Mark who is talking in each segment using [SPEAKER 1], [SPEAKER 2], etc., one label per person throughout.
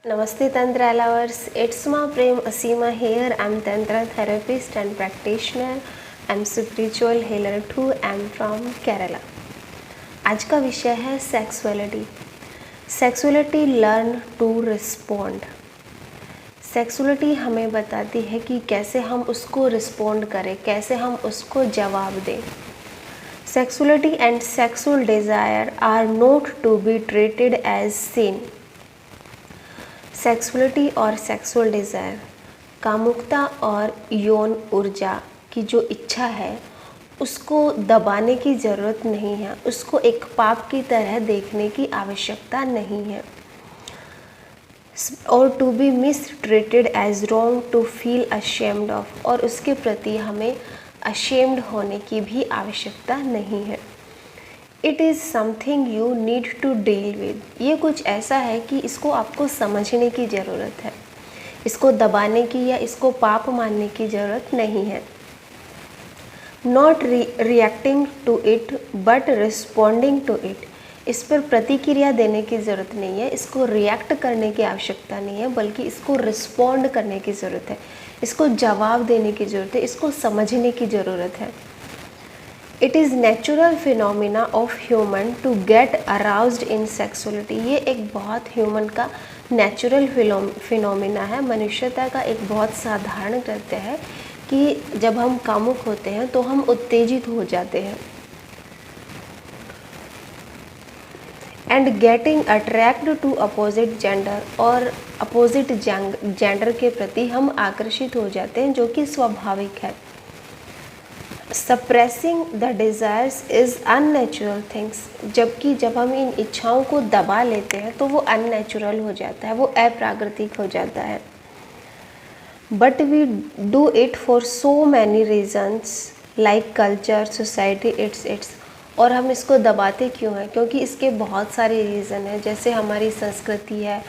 [SPEAKER 1] Namaste Tantra lovers, it's my Prem Asima here. I'm Tantra therapist and practitioner. I'm spiritual healer too. I'm from Kerala. आज का विषय है sexuality. Sexuality learn to respond. Sexuality हमें बताती है कि कैसे हम उसको रिस्पॉन्ड करें, कैसे हम उसको जवाब दें. Sexuality and sexual desire are not to be treated as sin. Sexuality और सेक्सुअल डिज़ायर, कामुकता और यौन ऊर्जा की जो इच्छा है उसको दबाने की ज़रूरत नहीं है, उसको एक पाप की तरह देखने की आवश्यकता नहीं है. और to be mistreated as wrong to feel ashamed of, और उसके प्रति हमें अशेम्ड होने की भी आवश्यकता नहीं है. It is something you need to deal with. ये कुछ ऐसा है कि इसको आपको समझने की ज़रूरत है, इसको दबाने की या इसको पाप मानने की ज़रूरत नहीं है. Not reacting to it but responding to it. इस पर प्रतिक्रिया देने की ज़रूरत नहीं है, इसको रिएक्ट करने की आवश्यकता नहीं है, बल्कि इसको रिस्पॉन्ड करने की ज़रूरत है, इसको जवाब देने की ज़रूरत है, इसको समझने की ज़रूरत है. It is natural phenomena of human to get aroused in sexuality. ये एक बहुत ह्यूमन का नेचुरल फिनोमिना है, मनुष्यता का एक बहुत साधारण कृत्य है कि जब हम कामुक होते हैं तो हम उत्तेजित हो जाते हैं. And getting attract to opposite gender, और अपोजिट जेंडर के प्रति हम आकर्षित हो जाते हैं, जो कि स्वाभाविक है. Suppressing the desires is unnatural things. जबकि जब हम इन इच्छाओं को दबा लेते हैं तो वो अननेचुरल हो जाता है, वो अप्राकृतिक हो जाता है. But we do it for so many reasons like culture, society, it's. और हम इसको दबाते क्यों हैं? क्योंकि इसके बहुत सारे रीज़न हैं, जैसे हमारी संस्कृति है,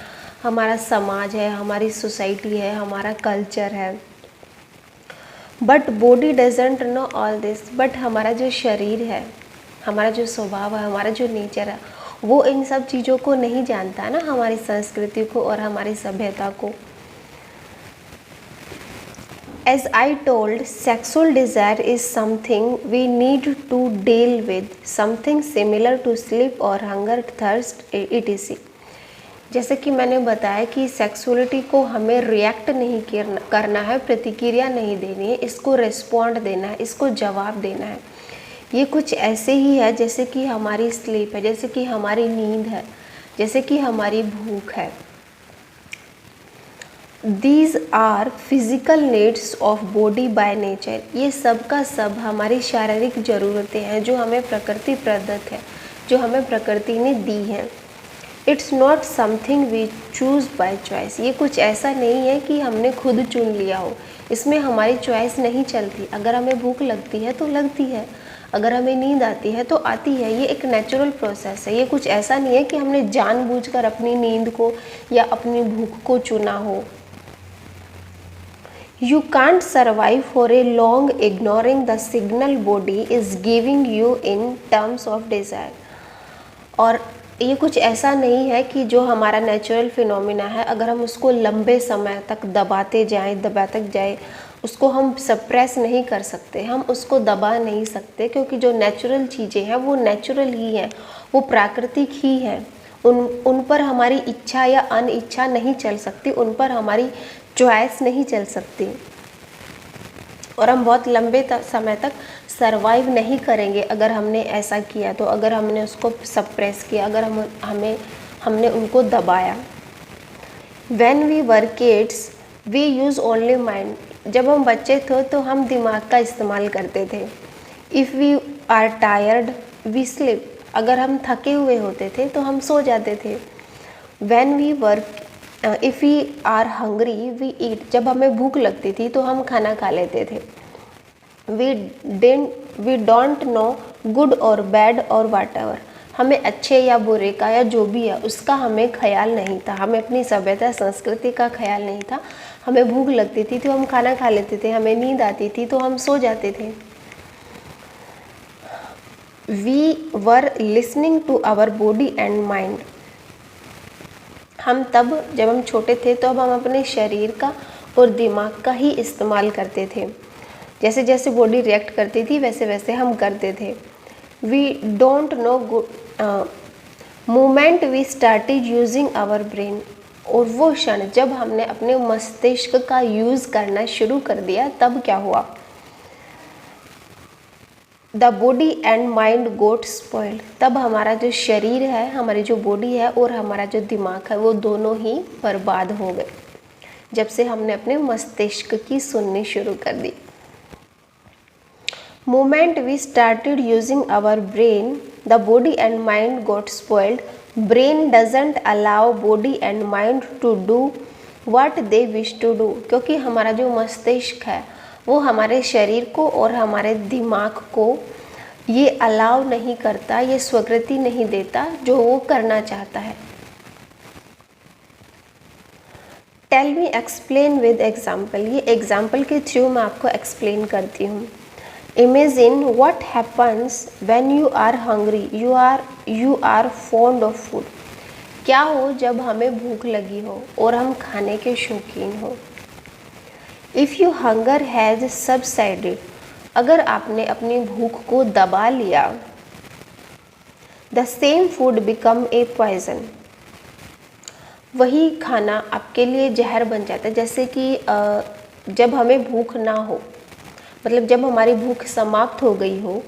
[SPEAKER 1] हमारा समाज है, हमारी सोसाइटी है, हमारा कल्चर है. But body doesn't know all this. But हमारा जो शरीर है, हमारा जो स्वभाव है, हमारा जो नेचर है, वो इन सब चीज़ों को नहीं जानता ना, हमारी संस्कृति को और हमारी सभ्यता को. As I told, sexual desire is something we need to deal with, something similar to sleep or hunger, thirst, etc. जैसे कि मैंने बताया कि सेक्सुअलिटी को हमें रिएक्ट नहीं करना है, प्रतिक्रिया नहीं देनी है, इसको रिस्पॉन्ड देना है, इसको जवाब देना है. ये कुछ ऐसे ही है जैसे कि हमारी स्लीप है, जैसे कि हमारी नींद है, जैसे कि हमारी भूख है. These are physical needs of body by nature. ये सब का सब हमारी शारीरिक ज़रूरतें हैं जो हमें प्रकृति प्रदत्त है, जो हमें प्रकृति ने दी हैं. It's not something we choose by choice. ये कुछ ऐसा नहीं है कि हमने खुद चुन लिया हो, इसमें हमारी चॉइस नहीं चलती. अगर हमें भूख लगती है तो लगती है, अगर हमें नींद आती है तो आती है. ये एक नेचुरल प्रोसेस है. ये कुछ ऐसा नहीं है कि हमने जानबूझकर अपनी नींद को या अपनी भूख को चुना हो. You can't survive for a long ignoring the signal body is giving you in terms of desire. और ये कुछ ऐसा नहीं है कि जो हमारा नेचुरल फिनोमिना है, अगर हम उसको लंबे समय तक दबाते जाए, उसको हम सप्रेस नहीं कर सकते, हम उसको दबा नहीं सकते, क्योंकि जो नेचुरल चीज़ें हैं वो नेचुरल ही हैं, वो प्राकृतिक ही हैं. उन पर हमारी इच्छा या अनिच्छा नहीं चल सकती, उन पर हमारी चॉइस नहीं चल सकती, और हम बहुत लंबे समय तक सरवाइव नहीं करेंगे अगर हमने ऐसा किया तो, अगर हमने उसको सप्रेस किया, अगर हमने उनको दबाया. When we were kids we use only mind. जब हम बच्चे थे तो हम दिमाग का इस्तेमाल करते थे. If we are tired we sleep. अगर हम थके हुए होते थे तो हम सो जाते थे. When we were if we are hungry we eat. जब हमें भूख लगती थी तो हम खाना खा लेते थे. वी डोंट नो गुड और बैड और वाट एवर. हमें अच्छे या बुरे का या जो भी है उसका हमें ख्याल नहीं था, हमें अपनी सभ्यता संस्कृति का ख्याल नहीं था. हमें भूख लगती थी तो हम खाना खा लेते थे, हमें नींद आती थी तो हम सो जाते थे. We were listening to our body and mind. हम तब जब हम छोटे थे तो अब हम अपने शरीर का और दिमाग का ही इस्तेमाल करते थे। जैसे जैसे बॉडी रिएक्ट करती थी वैसे वैसे हम करते थे। We don't know moment we started using our brain, और वो क्षण जब हमने अपने मस्तिष्क का यूज़ करना शुरू कर दिया तब क्या हुआ? The body and mind got spoiled, तब हमारा जो शरीर है, हमारी जो बॉडी है और हमारा जो दिमाग है वो दोनों ही बर्बाद हो गए जब से हमने अपने मस्तिष्क की सुननी शुरू कर दी। Moment we started using our brain, the body and mind got spoiled. Brain doesn't allow body and mind to do what they wish to do, क्योंकि हमारा जो मस्तिष्क है वो हमारे शरीर को और हमारे दिमाग को ये अलाउ नहीं करता, ये स्वीकृति नहीं देता जो वो करना चाहता है। Tell me explain with example, ये एग्जाम्पल के थ्रू मैं आपको एक्सप्लेन करती हूँ। Imagine what happens when you are hungry, you are fond of food. क्या हो जब हमें भूख लगी हो और हम खाने के शौकीन हो। If your hunger has subsided, अगर आपने अपनी भूख को दबा लिया, the same food become a poison, वही खाना आपके लिए जहर बन जाता है। जैसे कि जब हमें भूख ना हो, मतलब जब हमारी भूख समाप्त हो गई हो,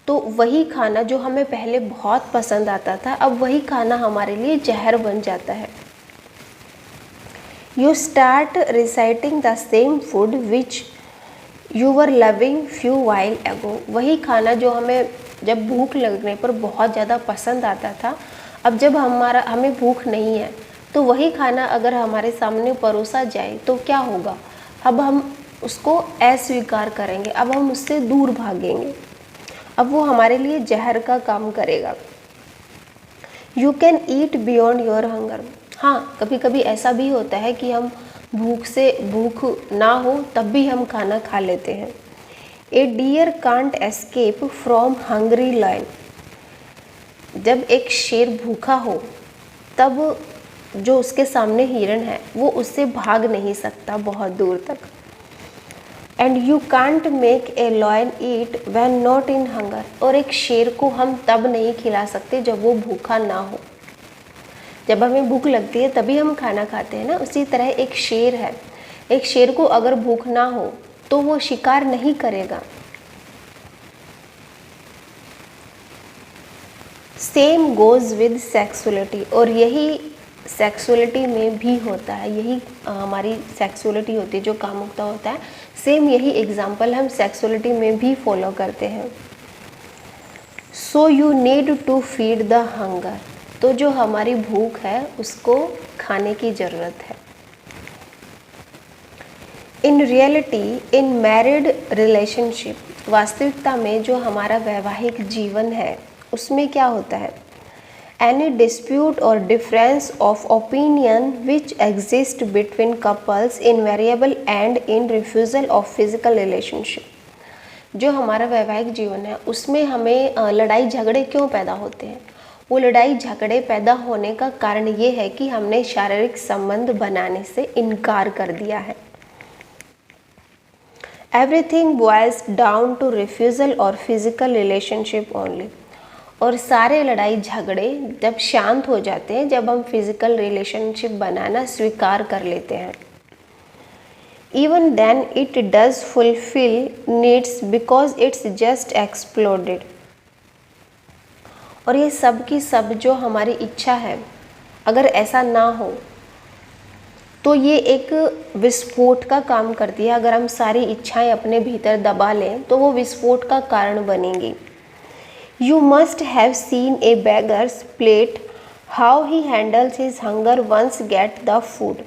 [SPEAKER 1] तो वही खाना जो हमें पहले बहुत पसंद आता था अब वही खाना हमारे लिए जहर बन जाता है। You start reciting the same food which you were loving few while एगो, वही खाना जो हमें जब भूख लगने पर बहुत ज़्यादा पसंद आता था, अब जब हमें भूख नहीं है तो वही खाना अगर हमारे सामने परोसा जाए तो क्या होगा? अब हम उसको अस्वीकार करेंगे, अब हम उससे दूर भागेंगे, अब वो हमारे लिए जहर का काम करेगा। You can eat beyond your hunger, हाँ कभी कभी ऐसा भी होता है कि हम भूख ना हो तब भी हम खाना खा लेते हैं। A dear can't escape from hungry lion, जब एक शेर भूखा हो तब जो उसके सामने हिरण है वो उससे भाग नहीं सकता बहुत दूर तक। And you can't make a lion eat when not in hunger, और एक शेर को हम तब नहीं खिला सकते जब वो भूखा ना हो। जब हमें भूख लगती है तभी हम खाना खाते हैं ना, उसी तरह एक शेर है, एक शेर को अगर भूख ना हो तो वो शिकार नहीं करेगा। सेम गोज विद सेक्सुअलिटी, और यही सेक्सुअलिटी में भी होता है, यही हमारी सेक्सुअलिटी होती है जो कामुकता होता है, सेम यही एग्जाम्पल हम सेक्सुअलिटी में भी फॉलो करते हैं। So you need to feed the hunger, तो जो हमारी भूख है उसको खाने की ज़रूरत है। In reality in married relationship, वास्तविकता में जो हमारा वैवाहिक जीवन है उसमें क्या होता है? Any dispute or difference of opinion which exist between couples invariable and in refusal of physical relationship, जो हमारा वैवाहिक जीवन है उसमें हमें लड़ाई झगड़े क्यों पैदा होते हैं? वो लड़ाई झगड़े पैदा होने का कारण ये है कि हमने शारीरिक संबंध बनाने से इनकार कर दिया है। Everything boils down to refusal or physical relationship only, और सारे लड़ाई झगड़े जब शांत हो जाते हैं जब हम फिजिकल रिलेशनशिप बनाना स्वीकार कर लेते हैं। Even then it does fulfil needs because it's just exploded, और ये सब की सब जो हमारी इच्छा है अगर ऐसा ना हो तो ये एक विस्फोट का काम करती है। अगर हम सारी इच्छाएं अपने भीतर दबा लें तो वो विस्फोट का कारण बनेंगी। You must have seen a beggar's plate, how he handles his hunger once get the food.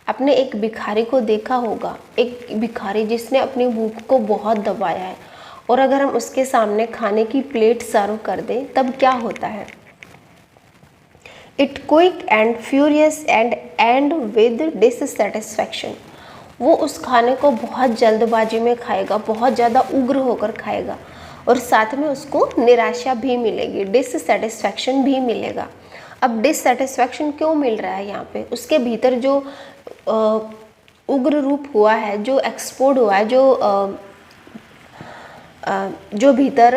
[SPEAKER 1] आपने एक भिखारी को देखा होगा, एक भिखारी जिसने अपनी भूख को बहुत दबाया है, और अगर हम उसके सामने खाने की प्लेट सर्व कर दें तब क्या होता है? It quick and furious and end with dissatisfaction. वो उस खाने को बहुत जल्दबाजी में खाएगा, बहुत ज़्यादा उग्र होकर खाएगा, और साथ में उसको निराशा भी मिलेगी, डिससेटिस्फैक्शन भी मिलेगा। अब डिससेटिस्फैक्शन क्यों मिल रहा है यहाँ पे? उसके भीतर जो उग्र रूप हुआ है, जो एक्सपोर्ट हुआ है, जो भीतर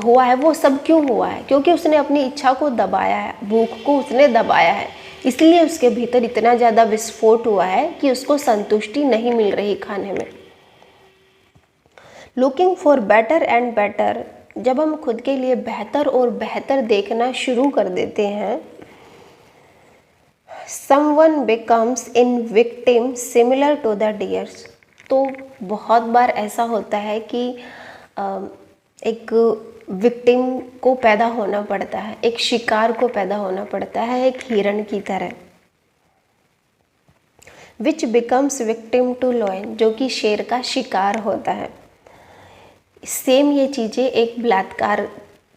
[SPEAKER 1] हुआ है, वो सब क्यों हुआ है? क्योंकि उसने अपनी इच्छा को दबाया है, भूख को उसने दबाया है, इसलिए उसके भीतर इतना ज़्यादा विस्फोट हुआ है कि उसको संतुष्टि नहीं मिल रही खाने में। Looking for better and better, जब हम खुद के लिए बेहतर और बेहतर देखना शुरू कर देते हैं, someone becomes in victim similar to the deers। तो बहुत बार ऐसा होता है कि एक विक्टिम को पैदा होना पड़ता है, एक शिकार को पैदा होना पड़ता है, एक हिरण की तरह। Which becomes victim to lion, जो कि शेर का शिकार होता है। सेम ये चीज़ें एक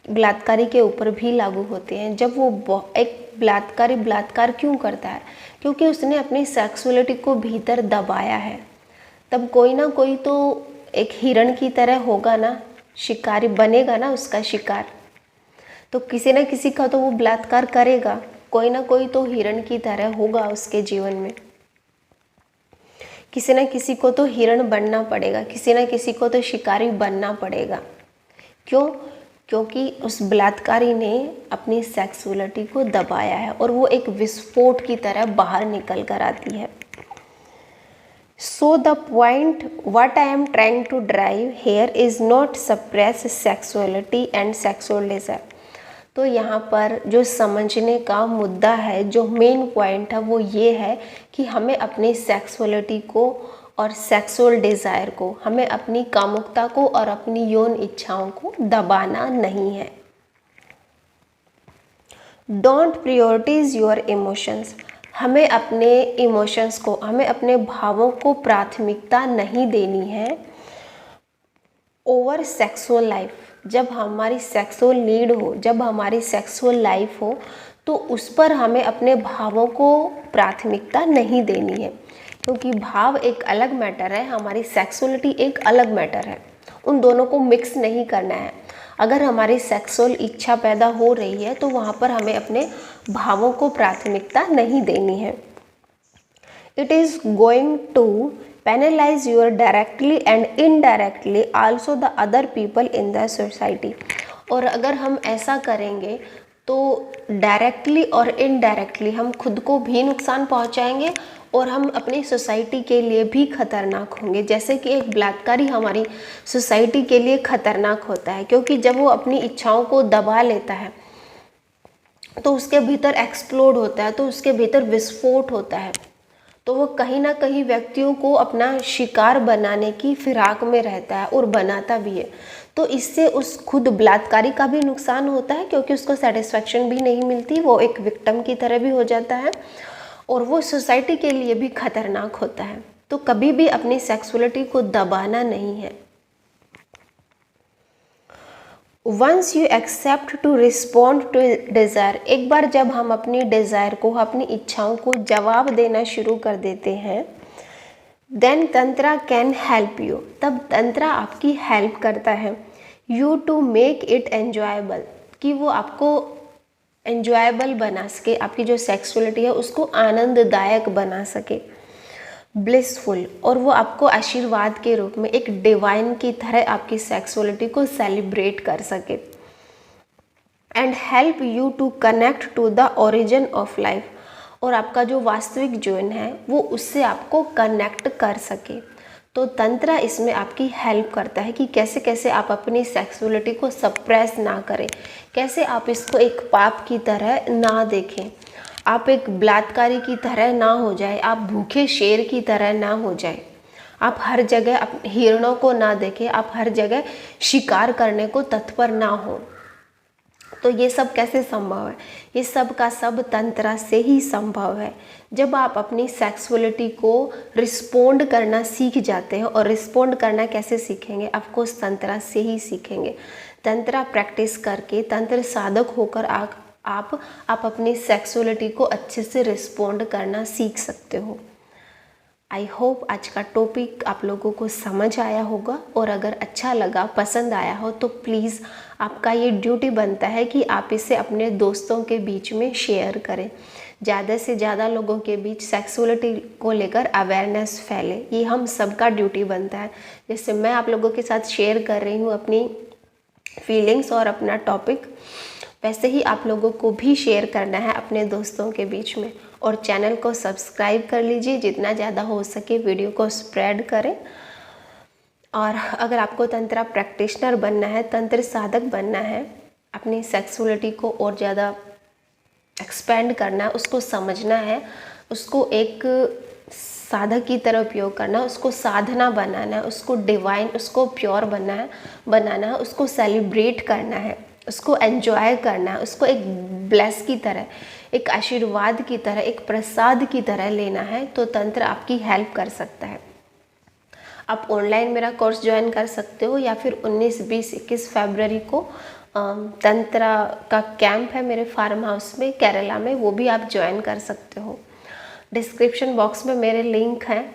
[SPEAKER 1] बलात्कारी के ऊपर भी लागू होती हैं। जब वो एक बलात्कारी बलात्कार क्यों करता है? क्योंकि उसने अपनी सेक्सुअलिटी को भीतर दबाया है। तब कोई ना कोई तो एक हिरण की तरह होगा ना, शिकारी बनेगा ना उसका शिकार। तो किसी ना किसी का तो वो बलात्कार करेगा, कोई ना कोई तो हिरण की तरह होगा उसके जीवन में। किसी ना किसी को तो हिरण बनना पड़ेगा, किसी ना किसी को तो शिकारी बनना पड़ेगा। क्यों? क्योंकि उस बलात्कारी ने अपनी सेक्सुअलिटी को दबाया है और वो एक विस्फोट की तरह बाहर निकल कर आती है। So the point what I am trying to drive here is not suppress sexuality and sexual desire। तो यहाँ पर जो समझने का मुद्दा है, जो मेन पॉइंट है, वो ये है कि हमें अपनी सेक्सुअलिटी को और सेक्सुअल डिज़ायर को, हमें अपनी कामुकता को और अपनी यौन इच्छाओं को दबाना नहीं है। डोंट प्रायोरिटाइज योर इमोशंस, हमें अपने इमोशंस को, हमें अपने भावों को प्राथमिकता नहीं देनी है ओवर सेक्सुअल लाइफ। जब हमारी सेक्सुअल नीड हो, जब हमारी सेक्सुअल लाइफ हो, तो उस पर हमें अपने भावों को प्राथमिकता नहीं देनी है, क्योंकि भाव एक अलग मैटर है, हमारी सेक्सुअलिटी एक अलग मैटर है। उन दोनों को मिक्स नहीं करना है। अगर हमारी सेक्सुअल इच्छा पैदा हो रही है तो वहाँ पर हमें अपने भावों को प्राथमिकता नहीं देनी है। It is going to penalize your directly and indirectly also the other people in the society। और अगर हम ऐसा करेंगे तो डायरेक्टली और इनडायरेक्टली हम खुद को भी नुकसान पहुंचाएंगे और हम अपनी सोसाइटी के लिए भी खतरनाक होंगे। जैसे कि एक बलात्कारी हमारी सोसाइटी के लिए खतरनाक होता है, क्योंकि जब वो अपनी इच्छाओं को दबा लेता है तो उसके भीतर एक्सप्लोड होता है, तो उसके भीतर विस्फोट होता है, तो वो कहीं ना कहीं व्यक्तियों को अपना शिकार बनाने की फिराक में रहता है और बनाता भी है। तो इससे उस खुद बलात्कारी का भी नुकसान होता है, क्योंकि उसको सेटिस्फैक्शन भी नहीं मिलती, वो एक विक्टिम की तरह भी हो जाता है और वो सोसाइटी के लिए भी खतरनाक होता है। तो कभी भी अपनी सेक्सुअलिटी को दबाना नहीं है। Once you accept to respond to desire, एक बार जब हम अपनी डिज़ायर को, अपनी इच्छाओं को जवाब देना शुरू कर देते हैं, then tantra can help you, तब तंत्रा आपकी हेल्प करता है, you to make it enjoyable, कि वो आपको एन्जॉयबल बना सके, आपकी जो सेक्सुअलिटी है उसको आनंददायक बना सके, ब्लिसफुल, और वो आपको आशीर्वाद के रूप में एक डिवाइन की तरह आपकी सेक्सुअलिटी को सेलिब्रेट कर सके। And help you to connect to the origin of life, और आपका जो वास्तविक जीवन है वो उससे आपको कनेक्ट कर सके। तो तंत्र इसमें आपकी हेल्प करता है कि कैसे कैसे आप अपनी सेक्सुअलिटी को सप्रेस ना करें, कैसे आप इसको एक पाप की तरह ना देखें, आप एक बलात्कारी की तरह ना हो जाए, आप भूखे शेर की तरह ना हो जाए, आप हर जगह हिरणों को ना देखें, आप हर जगह शिकार करने को तत्पर ना हो। तो ये सब कैसे संभव है? ये सब का सब तंत्र से ही संभव है। जब आप अपनी सेक्सुअलिटी को रिस्पोंड करना सीख जाते हैं, और रिस्पोंड करना कैसे सीखेंगे? आपको तंत्र से ही सीखेंगे। तंत्र प्रैक्टिस करके, तंत्र साधक होकर आप अपनी सेक्सुअलिटी को अच्छे से रिस्पोंड करना सीख सकते हो। आई होप आज का टॉपिक आप लोगों को समझ आया होगा, और अगर अच्छा लगा, पसंद आया हो तो प्लीज़ आपका ये ड्यूटी बनता है कि आप इसे अपने दोस्तों के बीच में शेयर करें। ज़्यादा से ज़्यादा लोगों के बीच सेक्सुअलिटी को लेकर अवेयरनेस फैले, ये हम सबका ड्यूटी बनता है। जैसे मैं आप लोगों के साथ शेयर कर रही हूँ अपनी फीलिंग्स और अपना टॉपिक, वैसे ही आप लोगों को भी शेयर करना है अपने दोस्तों के बीच में। और चैनल को सब्सक्राइब कर लीजिए, जितना ज़्यादा हो सके वीडियो को स्प्रेड करें। और अगर आपको तंत्र प्रैक्टिशनर बनना है, तंत्र साधक बनना है, अपनी सेक्सुअलिटी को और ज़्यादा एक्सपेंड करना है, उसको समझना है, उसको एक साधक की तरह उपयोग करना है, उसको साधना बनाना है, उसको डिवाइन, उसको प्योर बनाना है, उसको सेलिब्रेट करना है, उसको एंजॉय करना है, उसको एक ब्लेस की तरह, एक आशीर्वाद की तरह, एक प्रसाद की तरह लेना है, तो तंत्र आपकी हेल्प कर सकता है। आप ऑनलाइन मेरा कोर्स ज्वाइन कर सकते हो, या फिर 19, 20, 21 फरवरी को तंत्र का कैंप है मेरे फार्म हाउस में केरला में, वो भी आप ज्वाइन कर सकते हो। डिस्क्रिप्शन बॉक्स में मेरे लिंक हैं,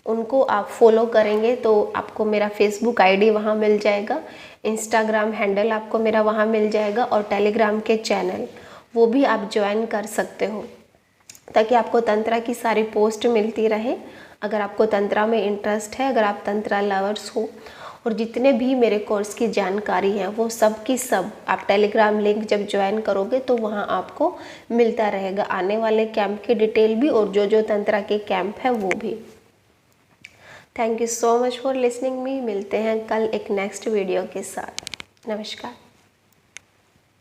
[SPEAKER 1] उनको आप फॉलो करेंगे तो आपको मेरा फेसबुक आईडी वहाँ मिल जाएगा, इंस्टाग्राम हैंडल आपको मेरा वहाँ मिल जाएगा, और टेलीग्राम के चैनल वो भी आप ज्वाइन कर सकते हो, ताकि आपको तंत्रा की सारी पोस्ट मिलती रहे। अगर आपको तंत्रा में इंटरेस्ट है, अगर आप तंत्रा लवर्स हो, और जितने भी मेरे कोर्स की जानकारी है वो सब की सब आप टेलीग्राम लिंक जब ज्वाइन करोगे तो वहाँ आपको मिलता रहेगा, आने वाले कैंप की डिटेल भी, और जो तंत्रा के कैंप है वो भी। Thank you so much for listening me. मिलते हैं कल एक नेक्स्ट वीडियो के साथ। नमस्कार।